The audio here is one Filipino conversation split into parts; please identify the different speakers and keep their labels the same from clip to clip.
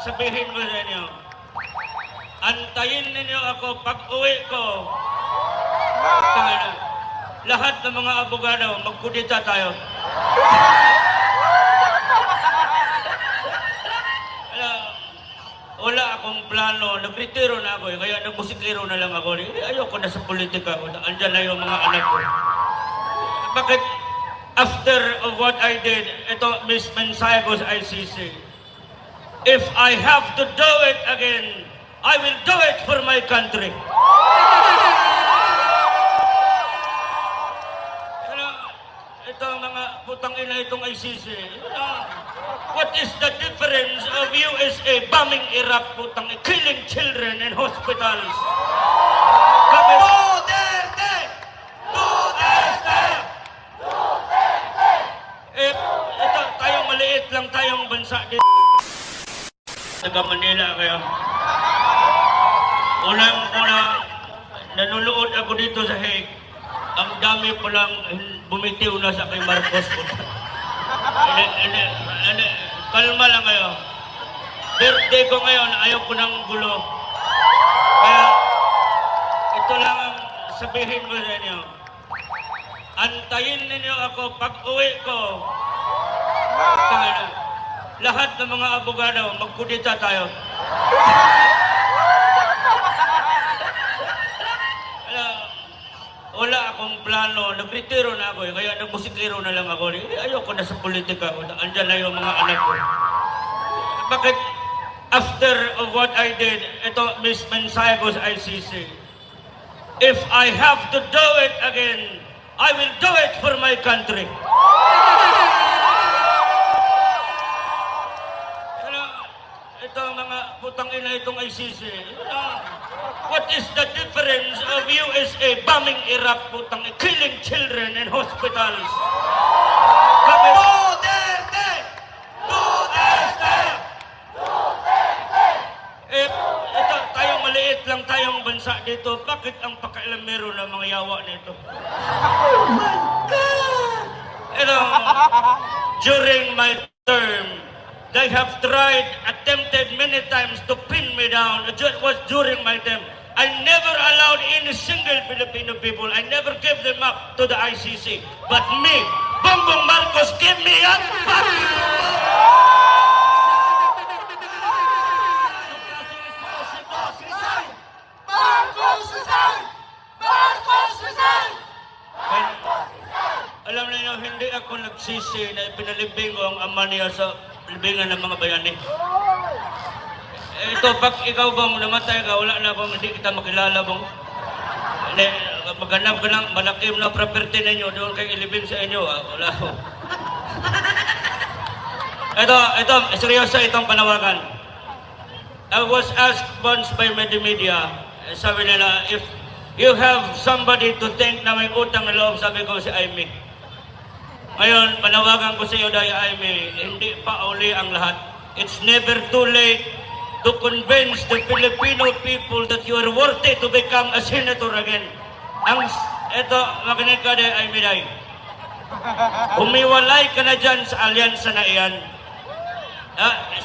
Speaker 1: sabihin ko sa inyo, antayin ninyo ako pag uwi ko. Lahat ng mga abogado, magkudita tayo. Wala akong plano, nagretiro na ako kaya nagmusikero na lang ako. Ayoko na sa politika, andyan na yung mga anak ko. Bakit after of what I did, ito Miss Mensayagos ICC, if I have to do it again, I will do it for my country. Itong mga putang ina itong ICC, what is the difference of USA bombing Iraq, putang killing children in hospitals? Duterte! Duterte! Duterte! Ito, tayong maliit lang tayong bansa dito. Taga Manila kayo. Unang-una, nanunood ako dito sa Hague. Ang dami pa lang bumitiw na sa kay Marcos. Kalma lang kayo. Birthday ko ngayon, ayaw ko ng gulo. Kaya, ito lang ang sabihin ko sa inyo. Antayin ninyo ako pag uwi ko. Lahat ng mga abogado, magkudita tayo. Wala akong plano, nagretiro na ako kaya nagmusikero na lang ako. Ayoko na sa politika, andyan na yung mga anak ko. Bakit after of what I did, ito Miss Mensayagos ICC, if I have to do it again, I will do it for my country. Ito mga putang ina itong ICC, what is the difference of USA bombing Iraq, putang killing children in hospitals? Duterte! Duterte! Duterte! Ito, tayong maliit lang tayong bansa dito, bakit ang pakailamero ng mga yawa nito?
Speaker 2: Oh my God!
Speaker 1: Ito, during my term, they have attempted many times to pin me down. It was during my time. I never allowed any single Filipino people, I never gave them up to the ICC. But me, Bongbong Marcos, gave me up. Alam niyo, hindi ako nagsisi na ipinalibing ko ang ama niya sa libingan ng mga bayani. Ito, pag ikaw bang namatay ka, wala na akong hindi kita makilala bang maghanap ka ng malakim na property ninyo doon kay ilibing sa inyo. Wala ko. Ito, seryoso itong panawagan. I was asked once by media, sabi nila, if you have somebody to thank na may utang na loob, sabi ko si Aimee. Ngayon, panawagan ko sa iyo dahil Aimee, hindi pa uli ang lahat. It's never too late to convince the Filipino people that you are worthy to become a senator again. Ito, makinig ka dahil Aimee dahil. Humiwalay ka na dyan sa alyansa na iyan.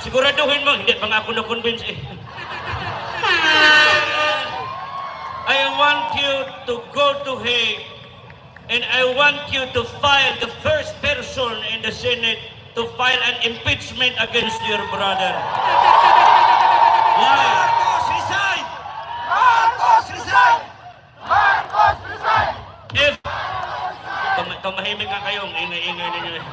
Speaker 1: Siguraduhin mo, hindi pa nga ako na-convince eh. I want you to go to Hague. And I want you to file the first person in the Senate to file an impeachment against your brother. Why?
Speaker 2: Marcos resign! Marcos resign! Marcos resign!
Speaker 1: If tumahimik nga kayo, ingay-ingay ninyo eh.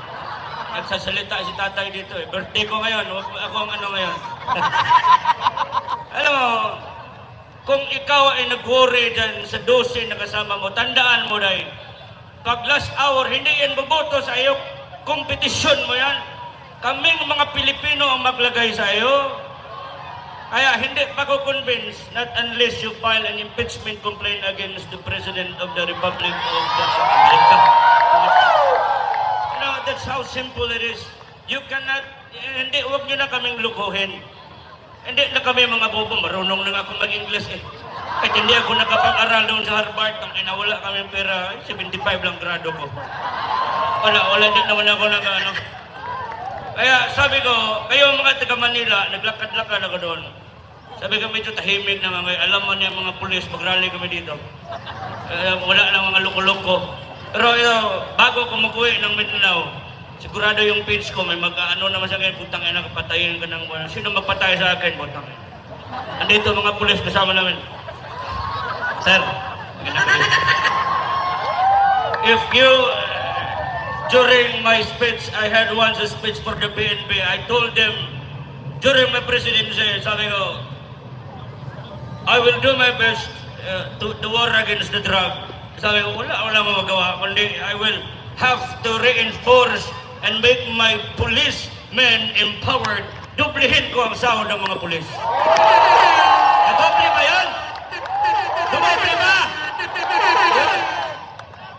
Speaker 1: Nagsasalita si tatay dito eh. Birthday ko ngayon, ako ang ano ngayon. Alam mo, kung ikaw ay nag-worry dyan sa 12 na kasama mo, tandaan mo dahil, pag last hour, hindi yan boboto sa iyo. Kompetisyon mo yan. Kaming mga Pilipino ang maglagay sa iyo. Kaya hindi pa ko convince not unless you file an impeachment complaint against the President of the Republic of America. You know, that's how simple it is. You cannot, hindi, huwag nyo na kaming lukuhin. Hindi na kami mga bobo, marunong na ako mag-English eh. Kahit hindi ako nakapag-aral doon sa Harvard, ang inawala kami pera, 75 lang grado ko. Wala din naman ako nag-ano. Kaya sabi ko, kayo mga taga Manila, naglakad-lakad ako doon. Sabi ko, medyo tahimik naman kayo. Alam mo niya mga pulis, mag-rally kami dito. Wala lang mga loko-loko. Pero bago ko mag-uwi ng Mindanao, sigurado yung page ko, may mag-ano naman sa akin, putang ina, kapatayin ka ng wala. Sino magpatay sa akin, putang ina? Andito mga pulis kasama namin. Sir, if you, during my speech, I had once a speech for the PNP, I told them, during my presidency, sabi ko, I will do my best to war against the drug. Sabi ko, wala mo magawa, kundi I will have to reinforce and make my policemen empowered. Dublihin ko ang sahod ng mga pulis. Nadoble ba yan? Dumoble ba?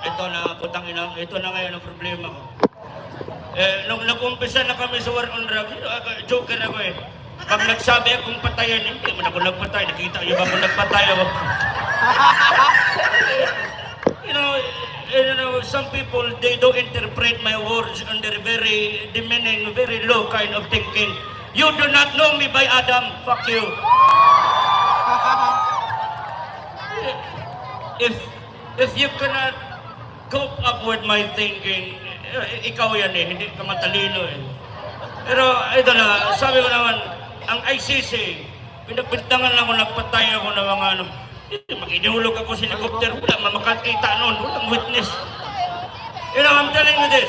Speaker 1: Ito na, putang ina, ito na ngayon ang problema ko. Nung nag-umpisa na kami sa war on drugs, joker ako eh. Pag nagsabi akong patayan, hindi mo na ako nagpatay. Nakita niyo ba kung nagpatay ako? You know, some people, they don't interpret my words under very demeaning, very low kind of thinking. You do not know me by Adam. Fuck you. If you cannot cope up with my thinking, ikaw yan eh, hindi ka matalino eh. Pero ito na, sabi ko naman, ang ICC, pinagpintangan lang ako, nagpatay ako ng mga ano, mag-inulog ako sa helicopter, wala makakita noon, walang witness. You know, I'm telling you this,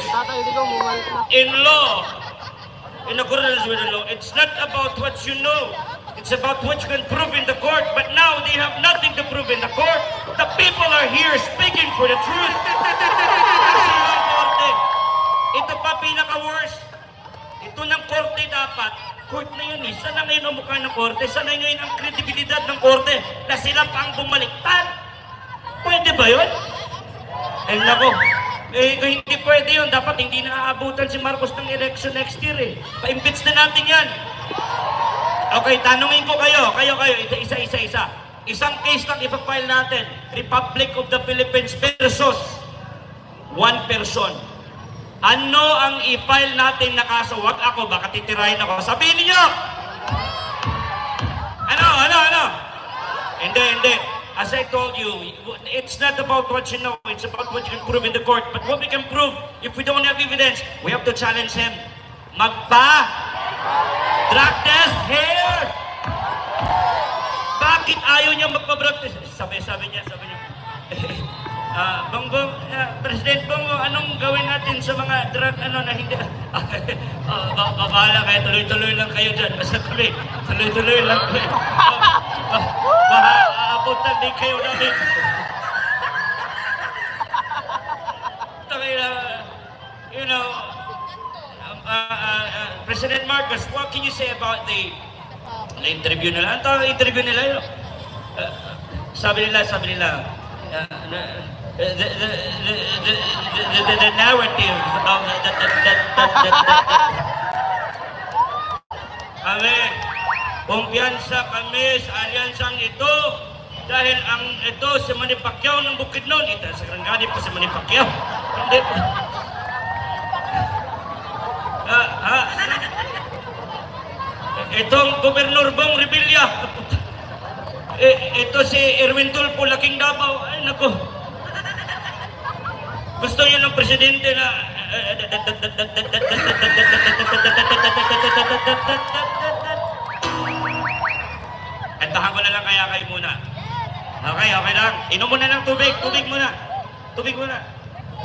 Speaker 1: in law, in accordance with the law, it's not about what you know, it's about what you can prove in the court, but now they have nothing to prove in the court. The people are here speaking for the truth. Kasi yung korte, ito pa pinaka-worst, ito ng korte dapat, court na yun eh, sana ngayon ang mukha ng korte, sana ngayon ang kredibilidad ng korte, na sila pa ang bumaliktad. Pwede ba yun? Ay nako, kung hindi pwede yun, dapat hindi naaabutan si Marcos ng election next year eh. Pa-impeach na natin yan. Okay, tanungin ko kayo, isa. Isang case lang ipapile natin, Republic of the Philippines versus one person. Ano ang i-file natin na kaso? Wag ako, baka titirahin ako. Sabihin niyo! Ano? Hindi. As I told you, it's not about what you know, it's about what you can prove in the court. But what we can prove, if we don't have evidence, we have to challenge him. Drug test here! Bakit ayaw niya magpa-drug test? Sabi niya, Bongbong, President Bongo, anong gawin natin sa mga drug na hindi? Bahala kayo, tuloy-tuloy lang kayo dyan. Basta tuloy-tuloy lang kayo. Aabutan din kayo namin. You know, President Marcos, what can you say about the interview nila? Ang tawag interview nila yun. Sabi nila, the narrative of kami, kumpiyansa kami sa alyansang ito dahil ang ito si Manny Pacquiao ng Bukidnon, ito sa Karangani pa si Manny Pacquiao. Hindi. Itong Gobernador Bong Revilla. Ito si Erwin Tulfo, Laking Davao. Ay, nako. Gusto niyo ng presidente na... Kantahan ko na lang kaya kayo muna. Okay lang. Inom muna ng tubig. Tubig muna.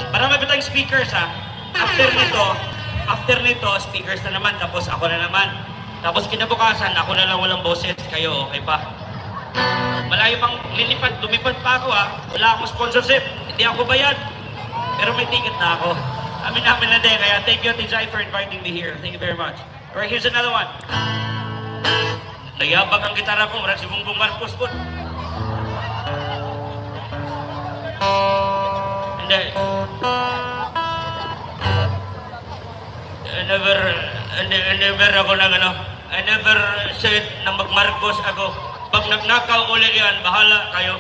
Speaker 1: Marami ba tayong speakers, ha? After nito, speakers na naman. Tapos ako na naman. Tapos kinabukasan, ako na lang walang boses. Kayo, okay pa? Malayo pang lumipad pa ako ha. Wala akong sponsorship. Hindi ako bayad. Pero may ticket na ako. Amin na din. Kaya thank you, Tijay, for inviting me here. Thank you very much. Alright, here's another one. Nayabag ang gitara ko. Marang si Bongbong Marcos po. Hindi. I never said na mag-Marcos ako. Pag nagnakaw ulit yan, bahala kayo.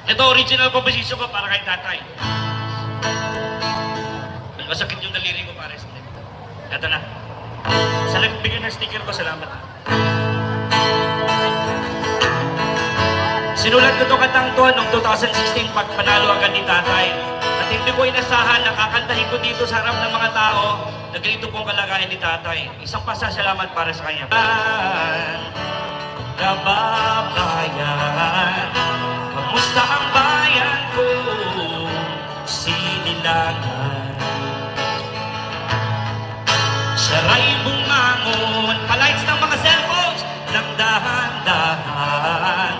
Speaker 1: Ito original composition ko para kay tatay. Masakit yung daliri ko, pares. Ito na. Sa nagbigay ng sticker ko, salamat. Sinulat ko ito katang to noong 2016 pag panalo agad ni tatay. At hindi ko inasahan na kakantahin ko dito sa harap ng mga tao na ganito pong kalagayan ni tatay. Isang pasasalamat para sa kanya. Kababayan, kamusta ang bayan ko? Sinilangan. Siya'y bumangon, palights ng mga cellphones ng dahan-dahan.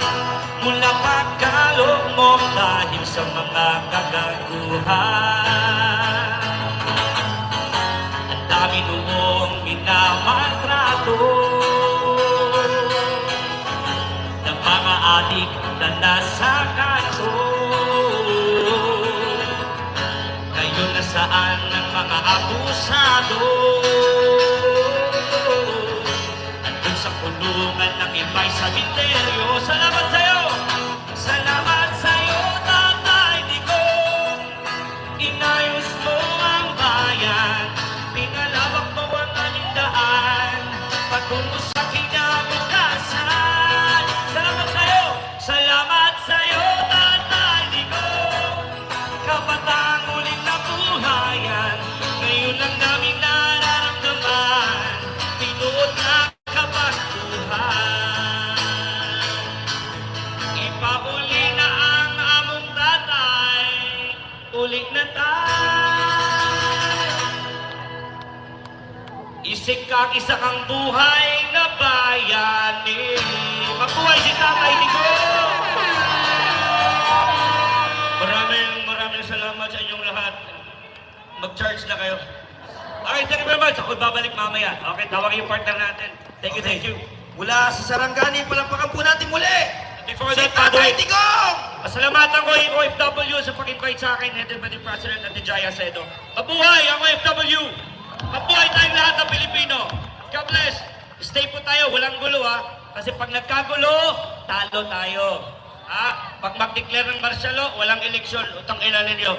Speaker 1: Mula pagkalog mo dahil sa mga kagaguhan. Ang dami noong minamaltrato ng mga adik na nasa kanto. Ngayon nasaan ang mga abusado? Andun sa kulungan ng iba'y sabiteryo. Salamat sa'yo! Salamat sa'yo, Tatay Digong. Inayos mo ang bayan, pinalawak mo ang alindaan, patungo sa kinabukasan. Salamat sa'yo! Salamat sa'yo, Tatay Digong. Kabataang uling nabuhayan, ngayon lang namin nararamdaman, pinuot na kabastuhan. Ipauli na ang among tatay, ulit na tayo. Isik kang isa kang buhay na bayani. Mabuhay si Tatay Digong! Maraming salamat sa inyong lahat. Mag-charge na kayo. Okay, thank you very much. Ako babalik mamaya. Okay, tawagin yung partner natin. Thank you, thank you.
Speaker 2: Mula sa Sarangani, palampakan po natin muli.
Speaker 1: Before
Speaker 2: Si
Speaker 1: that, by the way,
Speaker 2: Tatay Digong!
Speaker 1: pasalamatan ko yung OFW sa pag-invite sa akin, headed by the President at the Jaya Sedo. Mabuhay ang OFW! Mabuhay tayong lahat ng Pilipino! God bless! Stay po tayo, walang gulo ha. Kasi pag nagkagulo, talo tayo. Ha? Pag mag-declare ng martial law, walang eleksyon. Utang ina ninyo.